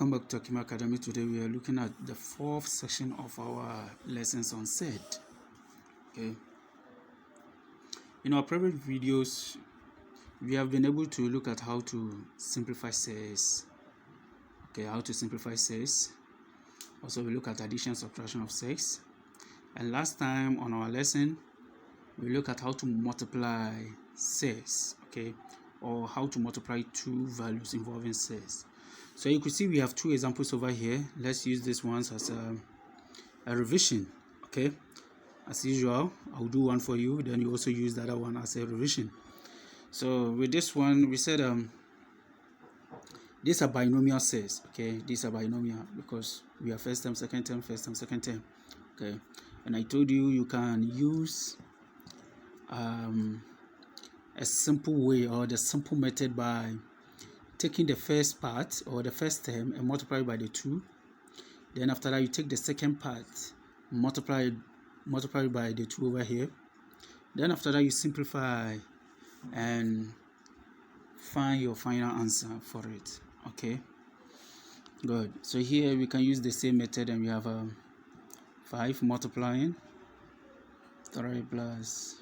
Welcome back to Akima Academy. Today we are looking at the fourth section of our lessons on surd. Okay. In our previous videos, we have been able to look at how to simplify surds. Okay, how to simplify surds. Also, we look at addition, subtraction of surds. And last time on our lesson, we look at how to multiply surds. Okay, or how to multiply two values involving surds. So you could see we have two examples over here. Let's use this one as a revision. Okay, as usual, I'll do one for you, then you also use the other one as a revision. So with this one, we said these are binomial surds. Okay, these are binomial because we are first term, second term, first term, second term. Okay, and I told you you can use a simple way or the simple method by taking the first part or the first term and multiply by the 2. Then after that you take the second part, multiply by the 2 over here. Then after that you simplify and find your final answer for it. Okay, good. So here we can use the same method, and we have 5 multiplying 3 plus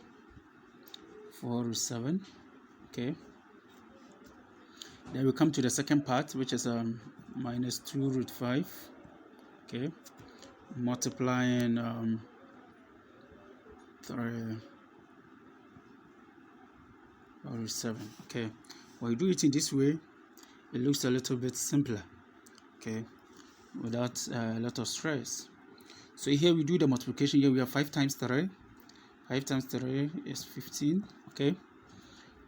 4 is 7. Okay, then we come to the second part, which is minus 2 root 5. Okay, multiplying 3 or 7. Okay, when you do it in this way, it looks a little bit simpler. Okay, without a lot of stress. So here we do the multiplication. Here we have 5 times 3. 5 times 3 is 15. Okay,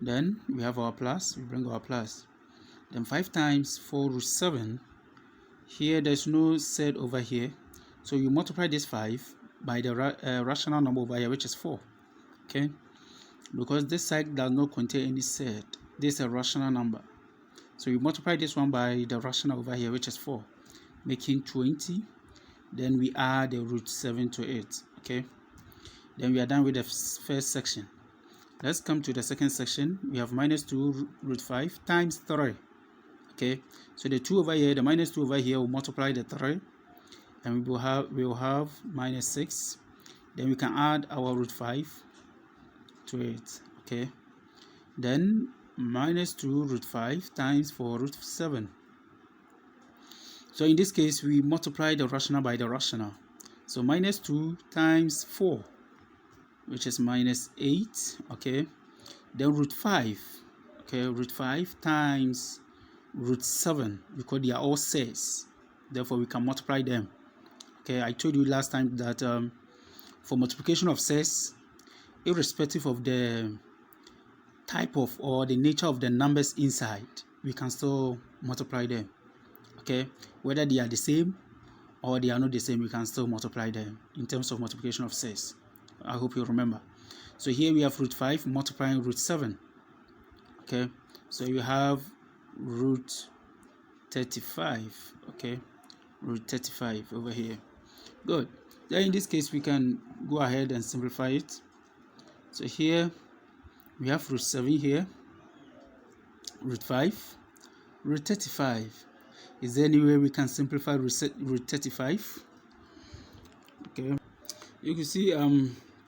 then we have our plus. We bring our plus. Then 5 times 4 root 7. Here there's no surd over here, so you multiply this 5 by the rational number over here, which is 4. Okay, because this side does not contain any surd, this is a rational number, so you multiply this one by the rational over here, which is 4, making 20. Then we add the root 7 to it. Okay, then we are done with the first section. Let's come to the second section. We have minus 2 root 5 times 3. Okay, so the 2 over here, the minus 2 over here will multiply the 3, and we will have minus 6. Then we can add our root 5 to it. Okay, then minus 2 root 5 times 4 root 7. So in this case, we multiply the rational by the rational. So minus 2 times 4, which is minus 8. Okay, then root 5. Okay, root 5 times root 7, because they are all surds, therefore we can multiply them. Okay, I told you last time that for multiplication of surds, irrespective of the type of or the nature of the numbers inside, we can still multiply them. Okay, whether they are the same or they are not the same, we can still multiply them in terms of multiplication of surds. I hope you remember. So here we have root 5 multiplying root 7. Okay, so you have root 35. Okay, root 35 over here. Good. Then in this case we can go ahead and simplify it. So here we have root 7 here, root 5, root 35. Is there any way we can simplify root 35? Okay, you can see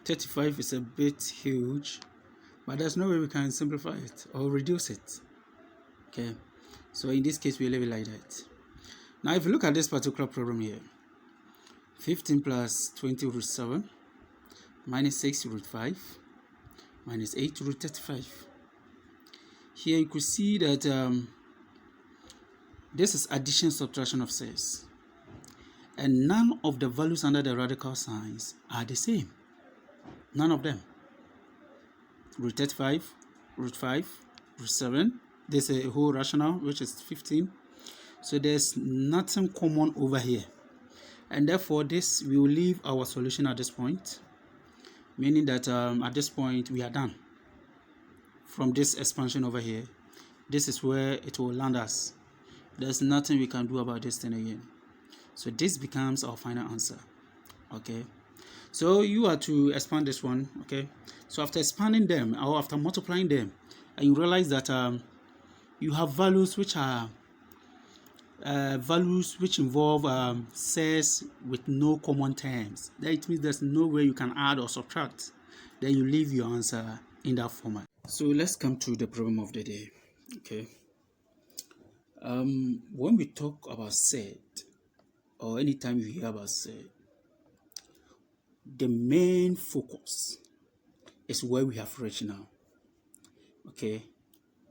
35 is a bit huge, but there's no way we can simplify it or reduce it. Okay, so in this case we leave it like that. Now if you look at this particular problem here, 15 plus 20 root 7 minus 6 root 5 minus 8 root 35. Here you could see that this is addition, subtraction of surds, and none of the values under the radical signs are the same. None of them. Root 35, root 5, root 7. There's a whole rational, which is 15. So there's nothing common over here, and therefore this we will leave our solution at this point, meaning that at this point we are done. From this expansion over here, this is where it will land us. There's nothing we can do about this thing again. So this becomes our final answer. Okay, so you are to expand this one. Okay, so after expanding them or after multiplying them, and you realize that you have values which are values which involve sets with no common terms. That means there's no way you can add or subtract. Then you leave your answer in that format. So let's come to the problem of the day. Okay. When we talk about set, or anytime you hear about set, the main focus is where we have reached now. Okay.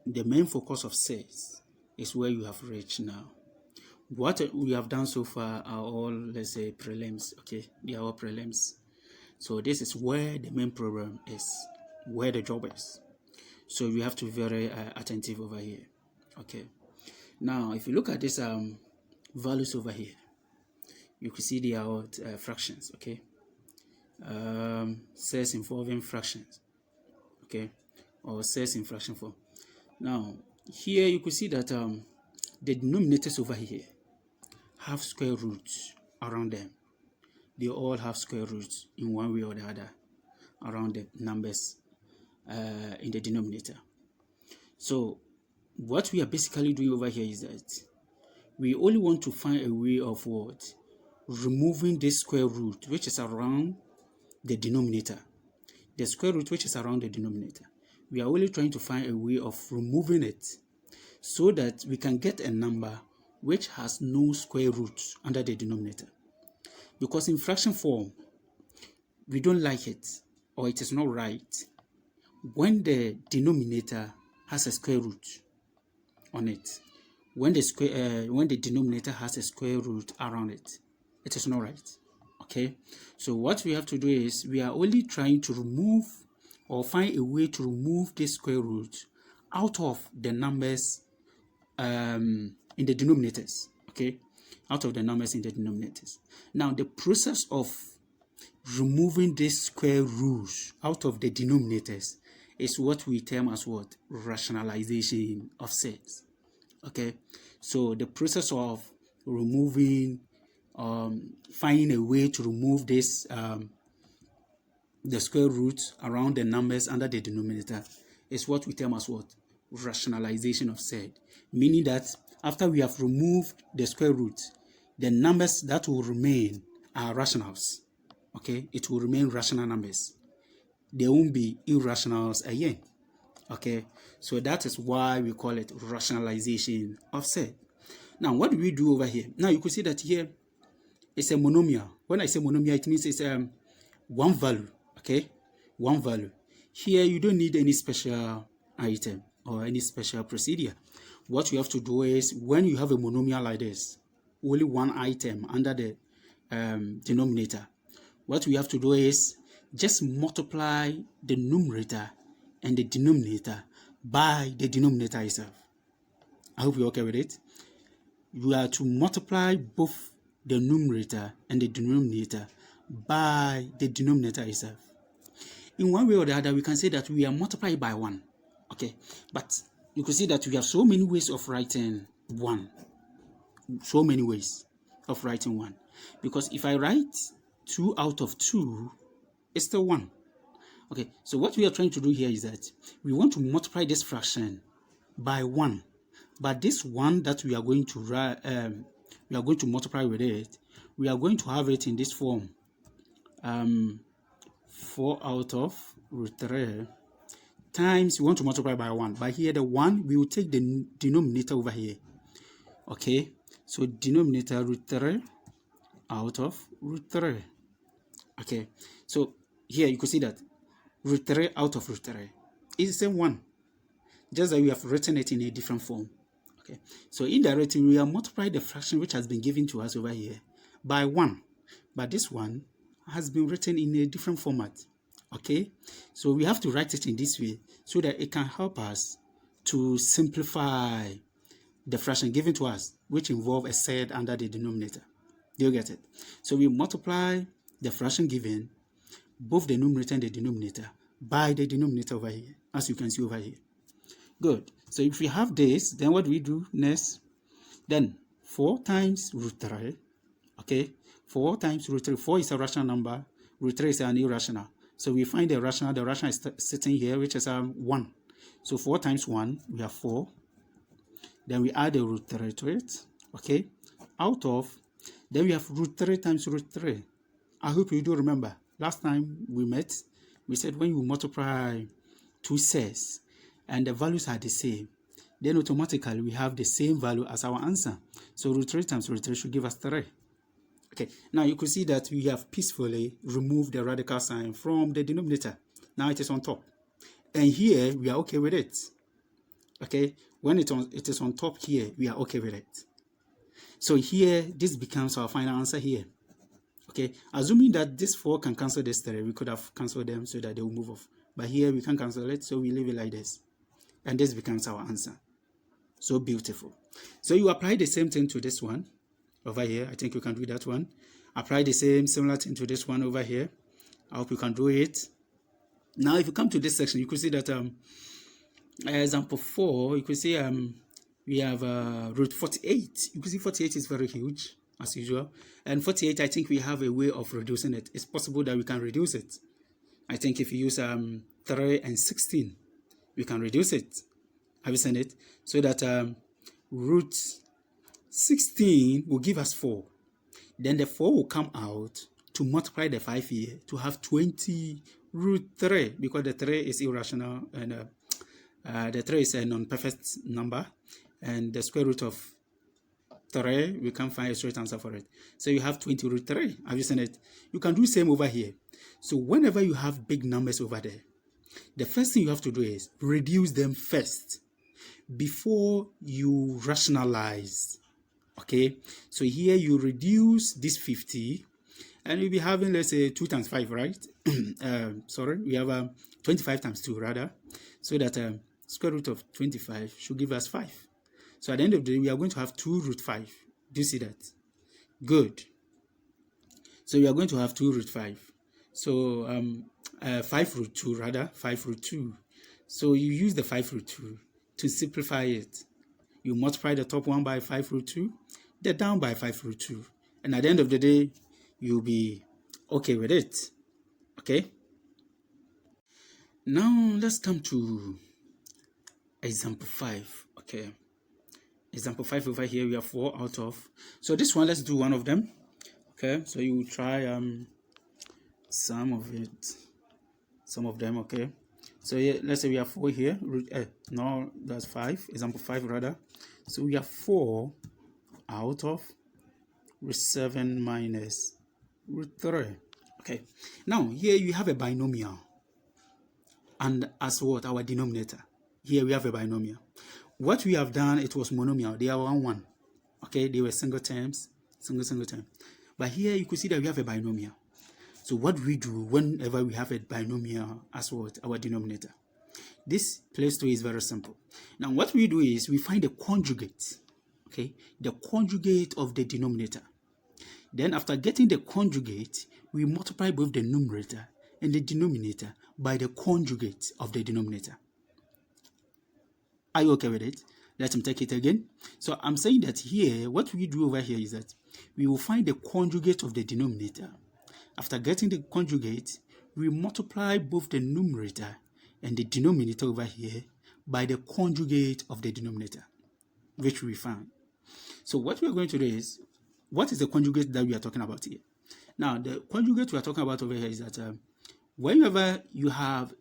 The main focus of sets is where you have reached now. What we have done so far are all, let's say, prelims. Okay, they are all prelims. So this is where the main problem is, where the job is. So we have to be very attentive over here. Okay. Now, if you look at this values over here, you can see they are fractions. Okay. Sets involving fractions. Okay, or sets in fraction form. Now, here you could see that the denominators over here have square roots around them. They all have square roots in one way or the other around the numbers in the denominator. So what we are basically doing over here is that we only want to find a way of what? Removing this square root which is around the denominator. The square root which is around the denominator. We are only trying to find a way of removing it so that we can get a number which has no square roots under the denominator. Because in fraction form, we don't like it, or it is not right when the denominator has a square root on it. When the denominator has a square root around it, it is not right. Okay, so what we have to do is we are only trying to remove or find a way to remove this square root out of the numbers in the denominators. Okay, out of the numbers in the denominators. Now the process of removing this square roots out of the denominators is what we term as what? Rationalization of sets. Okay, so the process of removing finding a way to remove this the square root around the numbers under the denominator is what we term as what? Rationalization of set. Meaning that after we have removed the square root, the numbers that will remain are rationals. Okay, it will remain rational numbers. They won't be irrationals again. Okay, so that is why we call it rationalization of set. Now, what do we do over here? Now, you could see that here it's a monomial. When I say monomial, it means it's one value. Okay, one value. Here, you don't need any special item or any special procedure. What you have to do is, when you have a monomial like this, only one item under the denominator, what we have to do is just multiply the numerator and the denominator by the denominator itself. I hope you're okay with it. You are to multiply both the numerator and the denominator by the denominator itself. In one way or the other, we can say that we are multiplying by 1. Okay, but you can see that we have so many ways of writing 1. So many ways of writing 1. Because if I write 2 out of 2, it's still 1. Okay, so what we are trying to do here is that we want to multiply this fraction by 1. But this 1 that we are going to multiply with it, we are going to have it in this form. 4 out of root 3 times, we want to multiply by 1. But here the 1, we will take the denominator over here. Okay, so denominator root 3 out of root 3. Okay, so here you can see that root 3 out of root 3 is the same 1, just that we have written it in a different form. Okay, so indirectly we are multiplying the fraction which has been given to us over here by 1, but this one has been written in a different format. Okay, so we have to write it in this way so that it can help us to simplify the fraction given to us, which involve a set under the denominator. Do you get it? So we multiply the fraction given, both the numerator and the denominator, by the denominator over here, as you can see over here. Good. So if we have this, then what do we do next? Then 4 times root 3. Okay, 4 times root 3. 4 is a rational number. Root 3 is an irrational. So we find the rational. The rational is sitting here, which is 1. So 4 times 1, we have 4. Then we add the root 3 to it. okay, out of, then we have root 3 times root 3. I hope you do remember. Last time we met, we said when you multiply two sets and the values are the same, then automatically we have the same value as our answer. So root 3 times root 3 should give us 3. Okay, now you could see that we have peacefully removed the radical sign from the denominator. Now it is on top. And here we are okay with it. Okay, when it is on top here, we are okay with it. So here, this becomes our final answer here. Okay, assuming that this 4 can cancel this 3, we could have cancelled them so that they will move off. But here we can't cancel it, so we leave it like this. And this becomes our answer. So beautiful. So you apply the same thing to this one over here. I think you can do that one. Apply the similar thing to this one over here. I hope you can do it. Now, if you come to this section, you could see that example 4, you could see we have root 48. You can see 48 is very huge, as usual. And 48, I think we have a way of reducing it. It's possible that we can reduce it. I think if you use 3 and 16, we can reduce it. Have you seen it? So that root 16 will give us 4. Then the 4 will come out to multiply the 5 here to have 20 root 3, because the 3 is irrational and the 3 is a non-perfect number, and the square root of 3, we can't find a straight answer for it. So you have 20 root 3. Have you seen it? You can do same over here. So whenever you have big numbers over there, the first thing you have to do is reduce them first before you rationalize. Okay, so here you reduce this 50, and you'll be having, let's say, 2 times 5, right? Sorry, we have 25 times 2 rather, so that square root of 25 should give us 5. So at the end of the day, we are going to have 2 root 5. Do you see that? Good. So we are going to have 2 root 5. So 5 root 2 rather, 5 root 2. So you use the 5 root 2 to simplify it. You multiply the top one by 5 root 2, the down by 5 root 2. And at the end of the day, you'll be okay with it. Okay? Now, let's come to example 5. Okay. Example 5 over here, we have 4 out of. So this one, let's do one of them. Okay, so you try some of them. Okay, so yeah, let's say we have 4 here. No, that's 5. Example 5 rather. So we have 4 out of root 7 minus root 3. Okay, now here you have a binomial, and as what? Our denominator. Here we have a binomial. What we have done, it was monomial. They are 1. Okay, they were single terms, single term. But here you could see that we have a binomial. So what we do whenever we have a binomial as what? Our denominator. This place to is very simple. Now what we do is we find the conjugate. Okay, the conjugate of the denominator. Then after getting the conjugate, we multiply both the numerator and the denominator by the conjugate of the denominator. Are you okay with it? Let me take it again. So I'm saying that here, what we do over here is that we will find the conjugate of the denominator. After getting the conjugate, we multiply both the numerator and the denominator over here by the conjugate of the denominator, which we found. So what we are going to do is, what is the conjugate that we are talking about here? Now, the conjugate we are talking about over here is that whenever you have,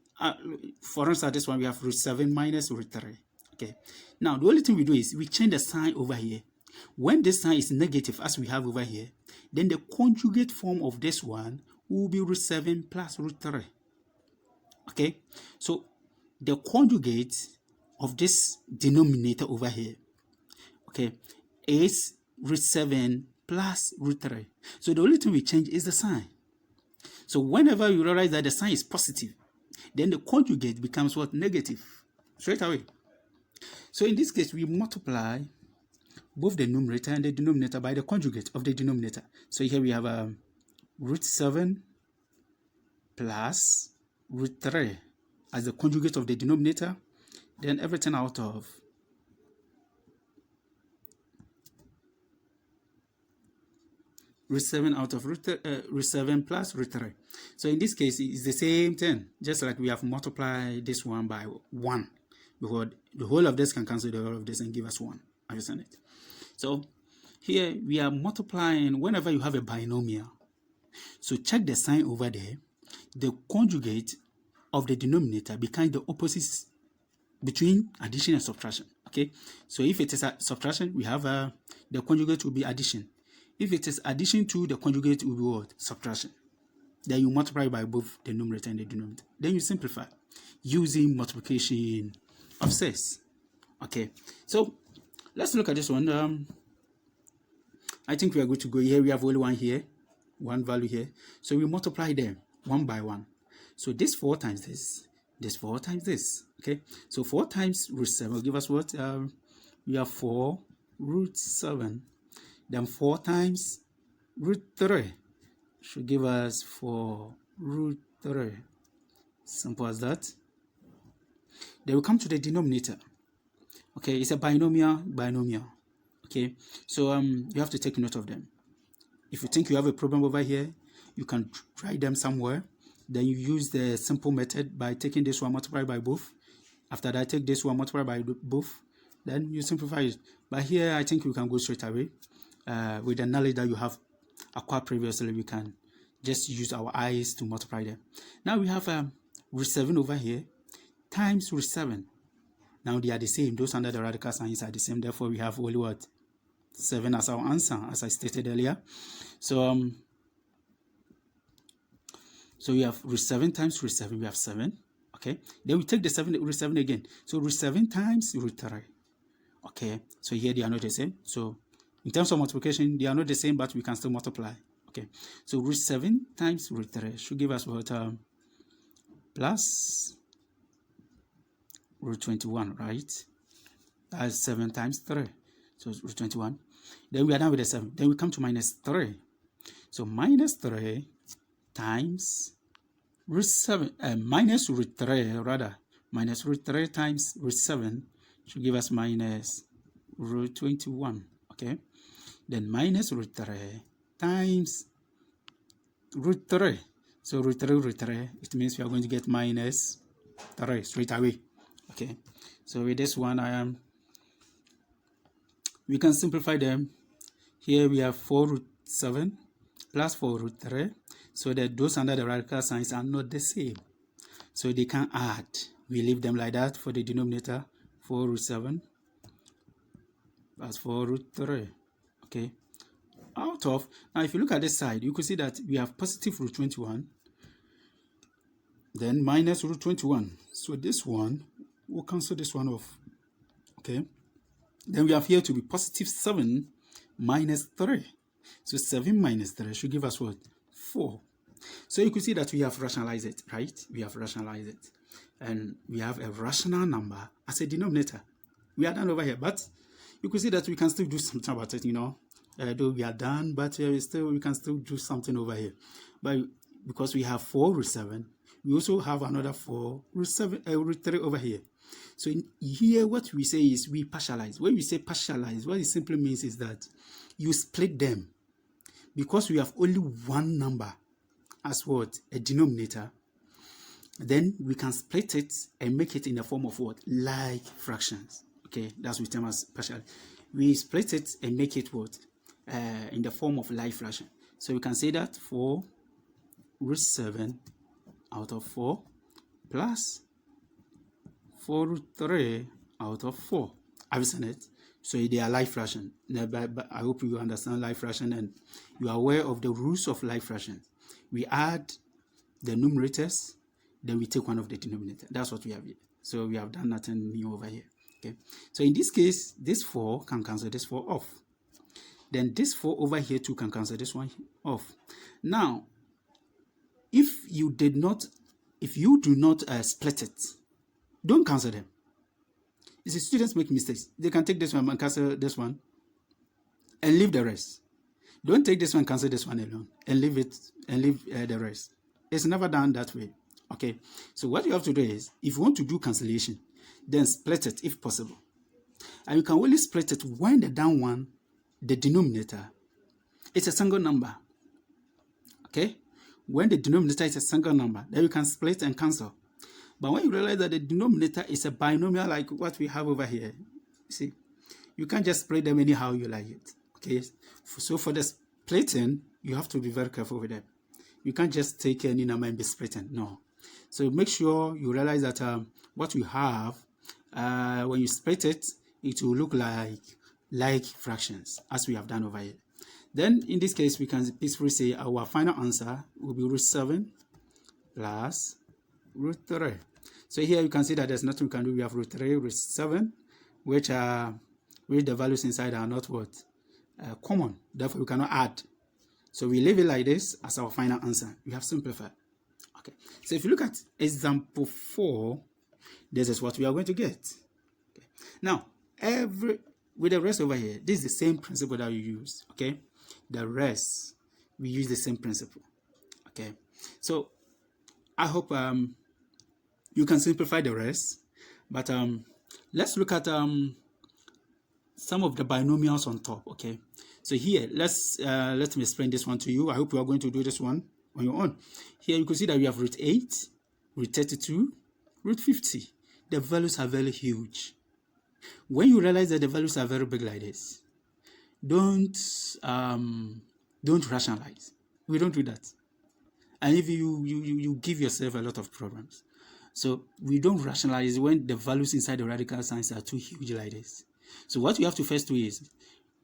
for instance, this one, we have root 7 minus root 3. Okay. Now, the only thing we do is we change the sign over here. When this sign is negative, as we have over here, then the conjugate form of this one will be root 7 plus root 3. Okay. So, the conjugate of this denominator over here, okay, is root 7 plus root 3. So, the only thing we change is the sign. So, whenever you realize that the sign is positive, then the conjugate becomes what? Negative. Straight away. So in this case, we multiply both the numerator and the denominator by the conjugate of the denominator. So here we have root 7 plus root 3 as the conjugate of the denominator. Then everything out of root 7 out of root 7 plus root 3. So in this case, it's the same thing, just like we have multiplied this one by 1. Because the whole of this can cancel the whole of this and give us 1. Understand it? So Here we are multiplying whenever you have a binomial. So check the sign over there. The conjugate of the denominator becomes the opposites between addition and subtraction. Okay, so if it is a subtraction, we have the conjugate will be addition. If it is addition to, the conjugate will be what? Subtraction. Then you multiply by both the numerator and the denominator. Then you simplify using multiplication of surds. Okay, so let's look at this one. I think we are good to go. Here we have only one here, one value here. So we multiply them one by one. So this 4 times this 4 times this. Okay, so 4 times root 7 will give us what? We have 4 root 7. Then 4 times root 3 should give us 4 root 3. Simple as that. Then we come to the denominator. Okay, it's a binomial. Okay, so you have to take note of them. If you think you have a problem over here, you can try them somewhere. Then you use the simple method by taking this one, multiply by both. After that, take this one, multiply by both. Then you simplify it. But here, I think we can go straight away. With the knowledge that you have acquired previously, we can just use our eyes to multiply them. Now we have root 7 over here times root 7. Now they are the same. Those under the radical signs are the same. Therefore, we have only what? 7 as our answer, as I stated earlier. So we have root 7 times root 7. We have 7. Okay. Then we take the root 7 again. So root 7 times root 3. Okay. So here they are not the same. So in terms of multiplication, they are not the same, but we can still multiply. Okay. So root 7 times root 3 should give us what? Plus root 21, right? That's 7 times 3. So root 21. Then we are done with the 7. Then we come to minus 3. So minus 3 times root 7, minus root 3 rather. Minus root 3 times root 7 should give us minus root 21. Okay. Then minus root 3 times root 3. So root 3, it means we are going to get minus 3 straight away. Okay, so with this one, we can simplify them. Here we have 4 root 7 plus 4 root 3, so that those under the radical signs are not the same. So they can add. We leave them like that for the denominator, 4 root 7 plus 4 root 3. Okay, out of, now if you look at this side, you can see that we have positive root 21, then minus root 21. So this one, we'll cancel this one off. Okay. Then we have here to be positive 7 minus 3. So 7 minus 3 should give us what? 4. So you could see that we have rationalized it, right? We have rationalized it. And we have a rational number as a denominator. We are done over here, but you could see that we can still do something about it, you know. Though we are done, but we can still do something over here. But because we have 4 root 7, we also have another 4 root 7, root 3 over here. So in here, what we say is we partialize. When we say partialize, what it simply means is that you split them. Because we have only one number as what? A denominator. Then we can split it and make it in the form of what? Like fractions. Okay, that's what we term as partial. We split it and make it what? In the form of like fraction. So we can say that 4 root 7 out of 4 plus 4 root 3 out of 4. Have you seen it? So they are like fraction. But I hope you understand like fraction and you are aware of the rules of like fractions. We add the numerators, then we take one of the denominator. That's what we have here. So we have done nothing new over here. Okay. So in this case, this 4 can cancel this 4 off. Then this 4 over here too can cancel this one off. Now, if you do not split it, don't cancel them. You see, students make mistakes. They can take this one and cancel this one and leave the rest. Don't take this one, cancel this one alone and leave it and leave the rest. It's never done that way. Okay. So what you have to do is, if you want to do cancellation, then split it if possible. And you can only split it when the down one, the denominator, it's a single number. Okay. When the denominator is a single number, then you can split and cancel. But when you realize that the denominator is a binomial like what we have over here, you see, you can't just split them anyhow you like it. Okay, so for the splitting, you have to be very careful with them. You can't just take any number and be splitting. No. So make sure you realize that what you have, when you split it, it will look like fractions, as we have done over here. Then in this case, we can peacefully say our final answer will be root 7 plus root 3. So here you can see that there's nothing we can do. We have root 3, root 7, which the values inside are not what? Common. Therefore, we cannot add. So we leave it like this as our final answer. We have simplified. Okay. So if you look at example 4, this is what we are going to get. Okay. Now, with the rest over here, this is the same principle that you use. Okay. The rest, we use the same principle. Okay. So I hope you can simplify the rest. But let's look at some of the binomials on top. Okay. So here, let me explain this one to you. I hope you are going to do this one on your own. Here you can see that we have root 8, root 32, root 50. The values are very huge. When you realize that the values are very big like this, don't rationalize. We don't do that. And if you give yourself a lot of problems. So we don't rationalize when the values inside the radical signs are too huge like this. So what you have to first do is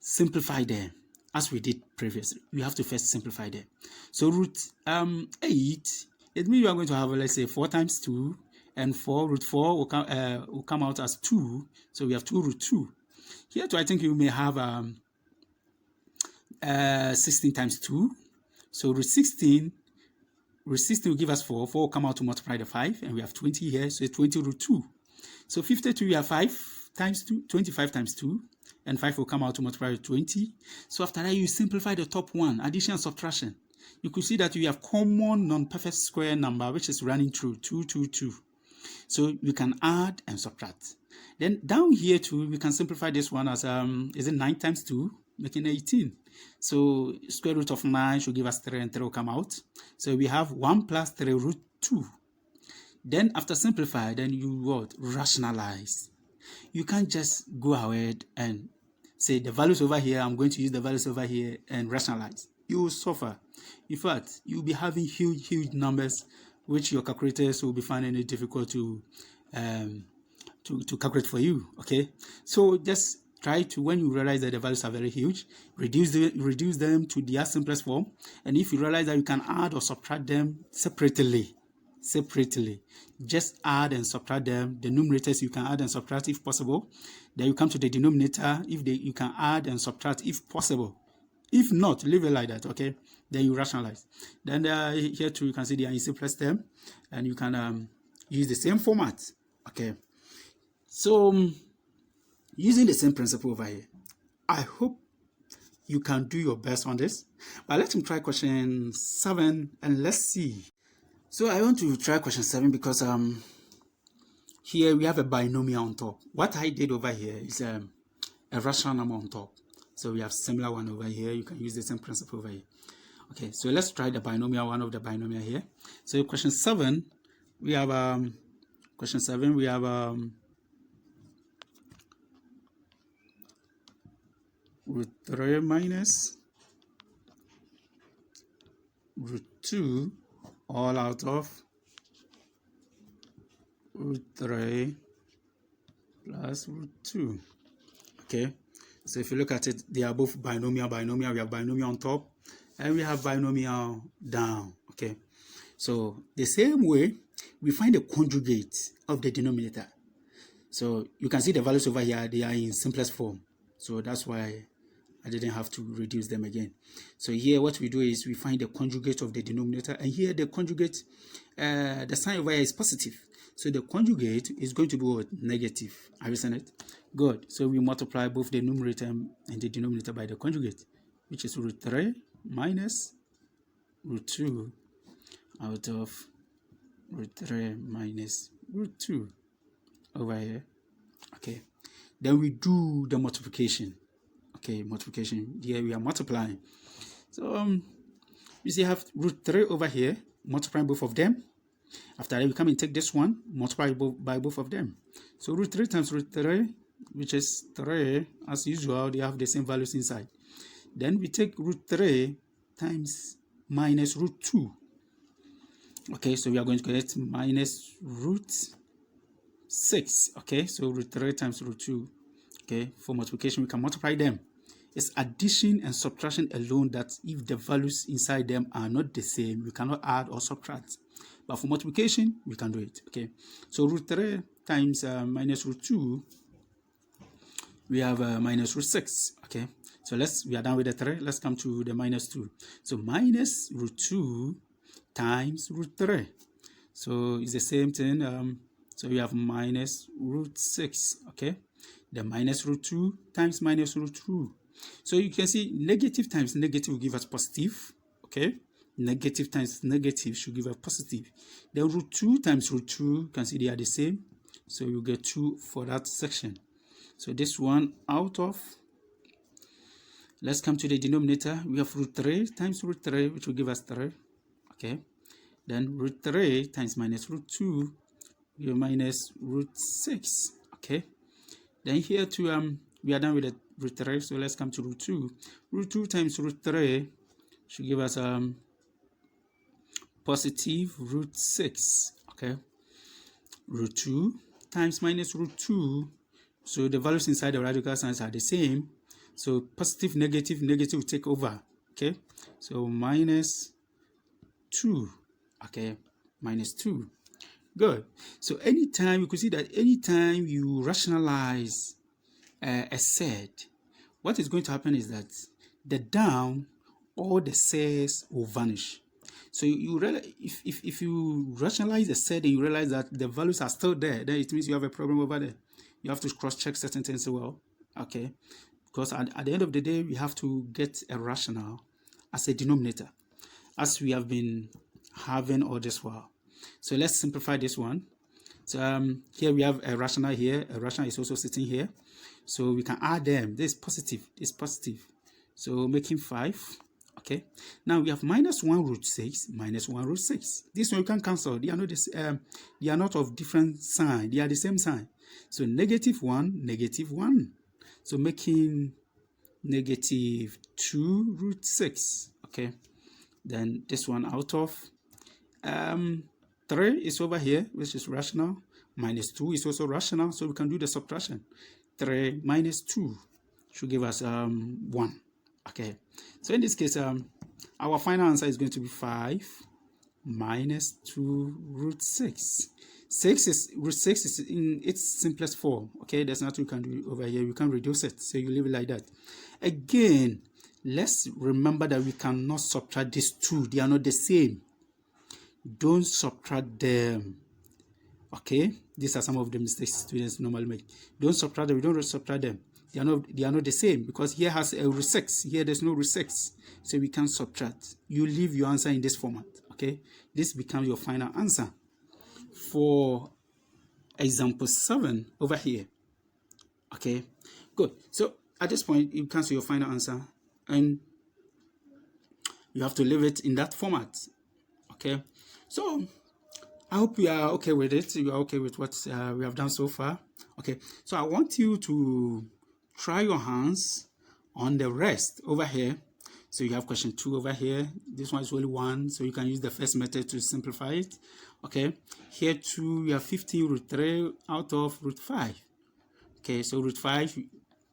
simplify them, as we did previously. You have to first simplify them. So root 8, it means you are going to have, let's say, 4 times 2, and 4 root 4 will come out as 2. So we have 2 root 2. Here too, I think you may have 16 times 2. So root 16 will give us 4. 4 will come out to multiply the 5, and we have 20 here, so 20 root 2. So 52, we have 5 times 2, 25 times 2, and 5 will come out to multiply with 20. So after that, you simplify the top one, addition and subtraction. You could see that you have common non-perfect square number, which is running through 2, 2, 2. So you can add and subtract. Then down here too, we can simplify this one as, is it 9 times 2, making 18. So square root of 9 should give us 3, and 3 will come out. So we have 1 plus 3 root 2. Then after simplify, then you what? Rationalize. You can't just go ahead and say the values over here, I'm going to use the values over here and rationalize. You will suffer. In fact, you'll be having huge numbers, which your calculators will be finding it difficult to calculate for you. Okay, so just try to, when you realize that the values are very huge, reduce them to their simplest form. And if you realize that you can add or subtract them separately, just add and subtract them. The numerators you can add and subtract if possible. Then you come to the denominator, you can add and subtract if possible. If not, leave it like that. Okay, then you rationalize. Then here too, you can see the in simplest term, and you can use the same format. Okay, so using the same principle over here, I hope you can do your best on this. But let's try question 7 and let's see. So I want to try question 7 because here we have a binomial on top. What I did over here is a rational number on top. So we have similar one over here. You can use the same principle over here. Okay, so let's try the binomial one of the binomial here. So question 7, we have root 3 minus root 2 all out of root 3 plus root 2. Okay, so if you look at it, they are both binomial. We have binomial on top and we have binomial down. Okay, so the same way we find the conjugate of the denominator. So you can see the values over here, they are in simplest form. So that's why I didn't have to reduce them again. So here what we do is we find the conjugate of the denominator, and here the conjugate, the sign over here is positive. So the conjugate is going to be what? Negative. Have you seen it? Good. So we multiply both the numerator and the denominator by the conjugate, which is root 3 minus root 2 out of root 3 minus root 2 over here. Okay. Then we do the multiplication. Okay, multiplication. Here we are multiplying. So you see, I have root 3 over here, multiplying both of them. After that, we come and take this one, multiply by both of them. So root 3 times root 3, which is 3, as usual, they have the same values inside. Then we take root 3 times minus root 2. Okay, so we are going to get minus root 6. Okay, so root 3 times root 2. Okay, for multiplication, we can multiply them. It's addition and subtraction alone that if the values inside them are not the same, we cannot add or subtract. But for multiplication, we can do it. Okay, so root 3 times minus root 2, we have minus root 6. Okay, so we are done with the 3. Let's come to the minus 2. So minus root 2 times root 3. So it's the same thing. So we have minus root 6. Okay, the minus root 2 times minus root 2. So you can see negative times negative will give us positive. Okay, negative times negative should give us positive. Then root 2 times root 2, you can see they are the same. So you get 2 for that section. So this one out of, let's come to the denominator. We have root 3 times root 3, which will give us 3. Okay, then root 3 times minus root 2, you minus root 6. Okay, then here too, we are done with the root 3, so let's come to root 2. Root 2 times root 3 should give us positive root 6. Okay, root 2 times minus root 2, so the values inside the radical signs are the same, so positive negative negative will take over. Okay, so minus 2. Okay, minus 2. Good. So anytime, you could see that anytime you rationalize a set, what is going to happen is that the down or the surds will vanish. So you realize, if you rationalize a set and you realize that the values are still there, then it means you have a problem over there. You have to cross-check certain things as well. Okay, because at the end of the day, we have to get a rational as a denominator, as we have been having all this while. So let's simplify this one. So here we have a rational here. A rational is also sitting here. So we can add them. This is positive. This is positive. So making 5. Okay. Now we have minus 1 root 6, minus 1 root 6. This one you can cancel. They are not this. They are not of different sign. They are the same sign. So negative 1, negative 1. So making negative 2 root 6. Okay. Then this one out of 3 is over here, which is rational. Minus 2 is also rational, so we can do the subtraction. 3 minus 2 should give us 1. Okay, so in this case, our final answer is going to be 5 minus 2 root 6. Root 6 is in its simplest form. Okay, there's nothing you can do over here. You can reduce it, so you leave it like that. Again, let's remember that we cannot subtract these two. They are not the same. Don't subtract them. Okay, these are some of the mistakes students normally make. Don't subtract them. We don't subtract them. They are not the same, because here has a root 6. Here there's no root 6, so we can't subtract. You leave your answer in this format. Okay, this becomes your final answer for example 7 over here. Okay, good. So at this point, you cancel your final answer, and you have to leave it in that format. Okay, so I hope you are okay with it. You are okay with what we have done so far. Okay, so I want you to try your hands on the rest over here. So you have question 2 over here. This one is only 1, so you can use the first method to simplify it. Okay, here too, you have 15 root 3 out of root 5. Okay, so root 5,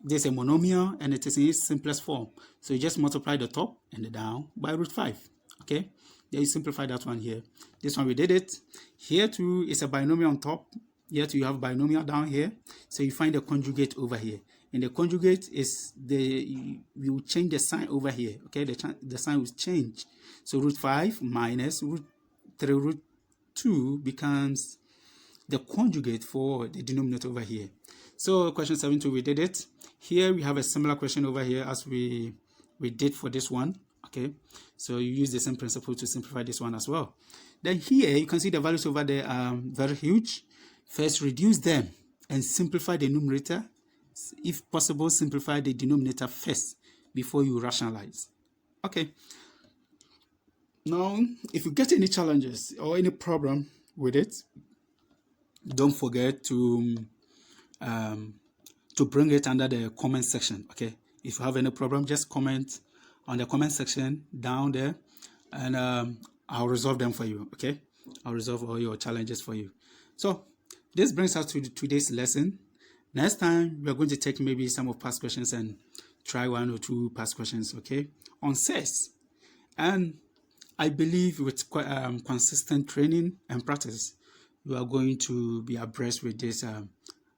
there's a monomial and it is in its simplest form. So you just multiply the top and the down by root 5. Okay, then you simplify that one here. This one we did it. Here too is a binomial on top. Here too you have binomial down here. So you find the conjugate over here. And the conjugate is we will change the sign over here. Okay, the sign will change. So root 5 minus root 3 root 2 becomes the conjugate for the denominator over here. So question 7 we did it. Here we have a similar question over here as we did for this one. Okay, so you use the same principle to simplify this one as well. Then here you can see the values over there are very huge. First reduce them and simplify the numerator. If possible, simplify the denominator first before you rationalize. Okay, now if you get any challenges or any problem with it, don't forget to bring it under the comment section. Okay, if you have any problem, just comment on the comment section down there, and I'll resolve them for you. Okay, I'll resolve all your challenges for you. So this brings us to today's lesson. Next time we are going to take maybe some of past questions and try 1 or 2 past questions, okay, on surds. And I believe with consistent training and practice, you are going to be abreast with this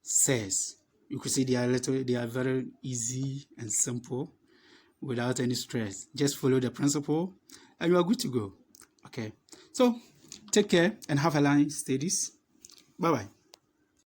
surds. You could see they are very easy and simple without any stress. Just follow the principle and you are good to go. Okay, so take care and have a nice studies. Bye bye.